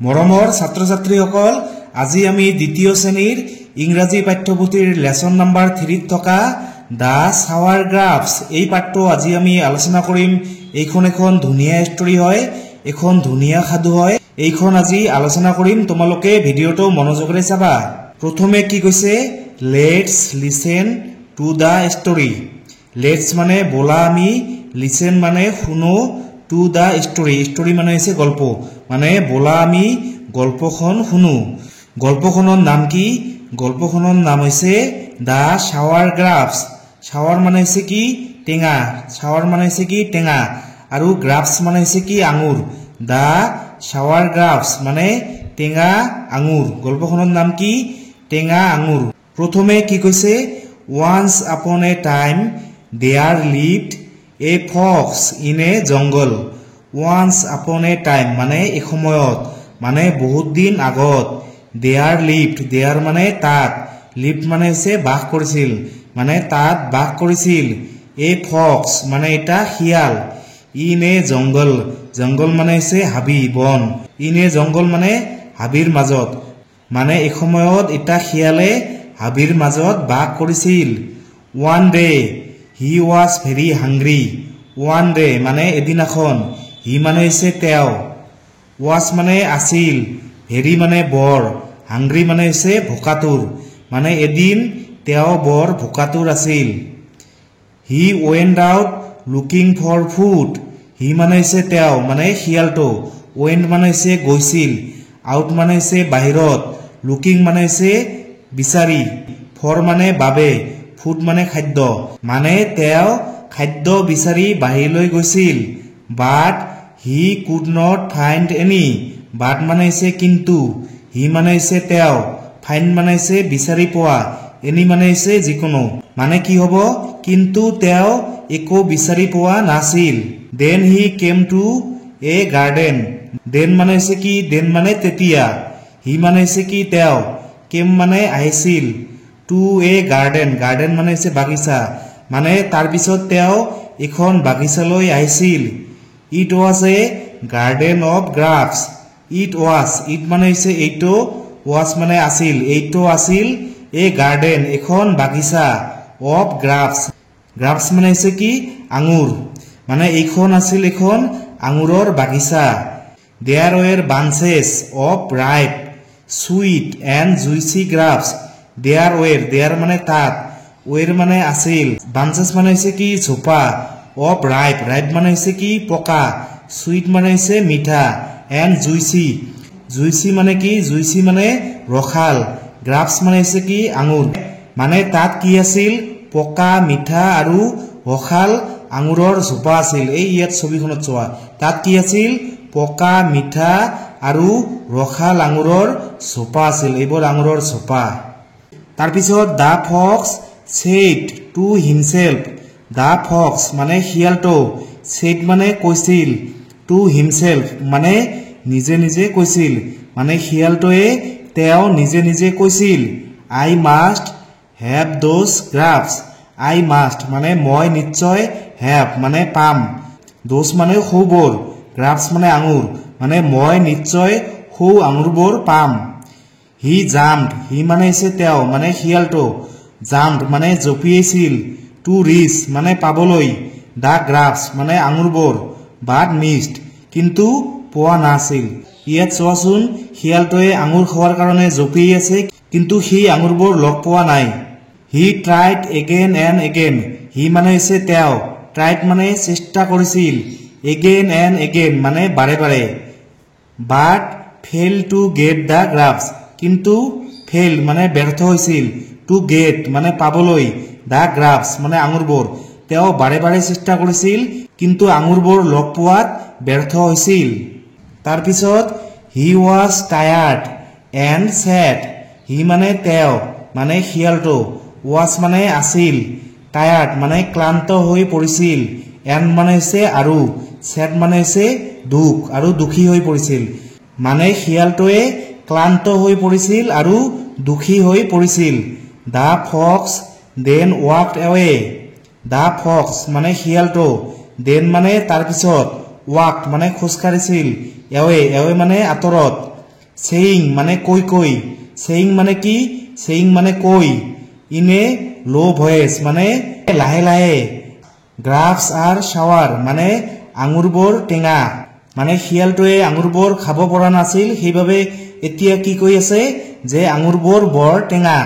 মৰমৰ ছাত্ৰ-ছাত্ৰীসকল আজি আমি দ্বিতীয় শ্ৰেণীৰ ইংৰাজী পাঠ্যপুথিৰ লেসন নাম্বাৰ 3 থকা দা শাৱাৰ গ্ৰাফছ এই পাঠটো আজি আমি আলোচনা কৰিম। এইখন এখন ধুনীয়া ষ্টৰী হয়, এখন ধুনীয়া সাধু হয়। এইখন আজি আলোচনা কৰিম, তোমালোকে ভিডিঅটো মনোযোগৰে চাবা। প্ৰথমে কি কৈছে, let's listen to the story. Let's মানে বলা আমি, লিসেন মানে শুনো, টু দা ষ্টৰী, ষ্টৰী মানে হৈছে গল্প, মানে বলা আমি গল্পখন শুনো। গল্পখনৰ নাম কি? গল্পখনৰ নাম হৈছে দা শাৱাৰ গ্ৰাফছ। শাৱাৰ মানে হৈছে কি? টেঙা। শাৱাৰ মানে হৈছে কি? টেঙা। আৰু গ্ৰাফছ মানে হৈছে কি? আঙুৰ। দা শাৱাৰ গ্ৰাফছ মানে টেঙা আঙুৰ। গল্পখনৰ নাম কি? টেঙা আঙুৰ। প্ৰথমে কি কৈছে, once upon a time there lived a fox in a jungle. Once upon a time মানে এসময়ত, মানে বহুত দিন আগত। দেয়াৰ লিভড, দেয়াৰ মানে তাত, লিভড মানে হৈছে বাস কৰিছিল, মানে তাত বাস কৰিছিল। এ ফক্স মানে এটা শিয়াল। ইন এ জংগল, জংগল মানে হৈছে হাবি বন। ইন এ জংগল মানে হাবিৰ মাজত, মানে এসময়ত এটা শিয়ালে হাবিৰ মাজত বাস কৰিছিল। One day he was very hungry. One day মানে এদিনাখন, হি মানে হৈছে তেওঁ, ৱাজ মানে আছিল, ভেৰি মানে বৰ, হাংগ্ৰি মানে হৈছে ভোকাতুৰ, মানে এদিন তেওঁ বৰ ভোকাতুৰ আছিল। He went out looking for food. He মানে হৈছে তেওঁ, মানে শিয়ালটো, ৱেণ্ট মানে হৈছে গৈছিল, আউট মানে হৈছে বাহিৰত, লুকিং মানে হৈছে বিচাৰি, ফৰ মানে বাবে, ফুড মানে খাদ্য, মানে তেওঁ খাদ্য বিচাৰি বাহিৰলৈ গৈছিল। But he could not find any. But মানে হৈছে কিন্তু, হি মানে হৈছে তেওঁ, ফাইণ্ড মানে হৈছে বিচাৰি পোৱা, এনি মানে হৈছে যিকোনো, মানে কি হ'ব, কিন্তু তেওঁ একো বিচাৰি পোৱা নাছিল। Then he came to a garden. Then মানে হৈছে কি? দেন মানে তেতিয়া, হি মানে হৈছে কি? তেওঁ, কেম মানে আহিছিল, টু এ গাৰ্ডেন, গাৰ্ডেন মানে হৈছে বাগিচা, মানে তাৰপিছত তেওঁ এখন বাগিচালৈ আহিছিল। It was a garden of grapes. It was, it মানে হৈছে এইটো, ৱাজ মানে আছিল, এইটো আছিল, এ গাৰ্ডেন এখন বাগিচা, অফ গ্ৰাফছ, গ্ৰাফছ মানে হৈছে কি? আঙুৰ, মানে এইখন আছিল এখন আঙুৰৰ বাগিচা। There were bunches of ripe sweet and juicy grapes. There were, there মানে তাত, ৱেৰ মানে আছিল, বাঞ্চেছ মানে হৈছে কি? ঝোপা, অফ ৰাইপ, ৰাইপ মানে হৈছে কি? পকা, চুইট মানে হৈছে মিঠা, এণ্ড জুইচি, জুইচি মানে কি? জুইচি মানে ৰসাল, গ্ৰাফছ মানে হৈছে কি? আঙুৰ, মানে তাত কি আছিল? পকা মিঠা আৰু ৰসাল আঙুৰৰ ঝোপা আছিল। এই ইয়াত ছবিখনত চোৱা, তাত কি আছিল? পকা মিঠা আৰু ৰসাল আঙুৰৰ ঝোপা আছিল, এইবোৰ আঙুৰৰ ঝোপা। তাৰপিছত দা ফক্স ছেইড টু হিমছেল্ফ। দা ফক্স মানে শিয়ালটো, ছেইড মানে কৈছিল, টু হিমছেল্ফ মানে নিজে নিজে কৈছিল, মানে শিয়ালটোৱে তেওঁ নিজে নিজে কৈছিল, I must have those grapes. I must মানে মই নিশ্চয়, হেভ মানে পাম, দোজ মানে সৌবোৰ, গ্ৰাফছ মানে আঙুৰ, মানে মই নিশ্চয় সৌ আঙুৰবোৰ পাম। হি জাম্পড, হি মানে হৈছে তেওঁ, মানে শিয়ালটো, জাম্পড মানে জঁপিয়াইছিল, টু ৰিচ মানে পাবলৈ, দা গ্ৰাফছ মানে আঙুৰবোৰ, বাট মিছড কিন্তু পোৱা নাছিল। ইয়াত চোৱাচোন, শিয়ালটোৱে আঙুৰ খোৱাৰ কাৰণে জঁপিয়াই আছে, কিন্তু সি আঙুৰবোৰ লগ পোৱা নাই। হি ট্ৰাইড এগেইন এণ্ড এগেইন। হি মানে হৈছে তেওঁ, ট্ৰাইড মানে চেষ্টা কৰিছিল, এগেইন এণ্ড এগেইন মানে বাৰে বাৰে, বাট ফেইল টু গেট দা গ্ৰাফছ কিন্তু ফেইল মানে ব্যৰ্থ হৈছিল, টু গেট মানে পাবলৈ, দা গ্ৰাফছ মানে আঙুৰবোৰ, তেওঁ বাৰে বাৰে চেষ্টা কৰিছিল, কিন্তু আঙুৰবোৰ লগ পোৱাত ব্যৰ্থ হৈছিল। তাৰপিছত he was tired and sad. He মানে তেওঁ, মানে শিয়ালটো, ৱাজ মানে আছিল, টায়াৰ্ড মানে ক্লান্ত হৈ পৰিছিল, এণ্ড মানে হৈছে আৰু, ছেড মানে হৈছে দুখ আৰু দুখী হৈ পৰিছিল, মানে শিয়ালটোৱে ক্লান্ত হৈ পৰিছিল আৰু দুখী হৈ পৰিছিল। দা ফক্স দেন ৱাকড এৱে। দা ফক্স মানে শিয়ালটো, দেন মানে তাৰপিছত, ৱাকড মানে খোজকাঢ়িছিল, এৱে, এৱে মানে আঁতৰত, সেইং মানে কৈ কৈ সেইং মানে কি সেইং মানে কৈ ইনে লো ভয়েস মানে লাহে লাহে গ্ৰাফছ আৰ শাৱাৰ মানে আঙুৰবোৰ টেঙা মানে শিয়ালটোৱে আঙুৰবোৰ খাব পৰা নাছিল সেইভাবে এতিয়া কি কৈ আছে যে আঙুৰবোৰ বৰ টেঙা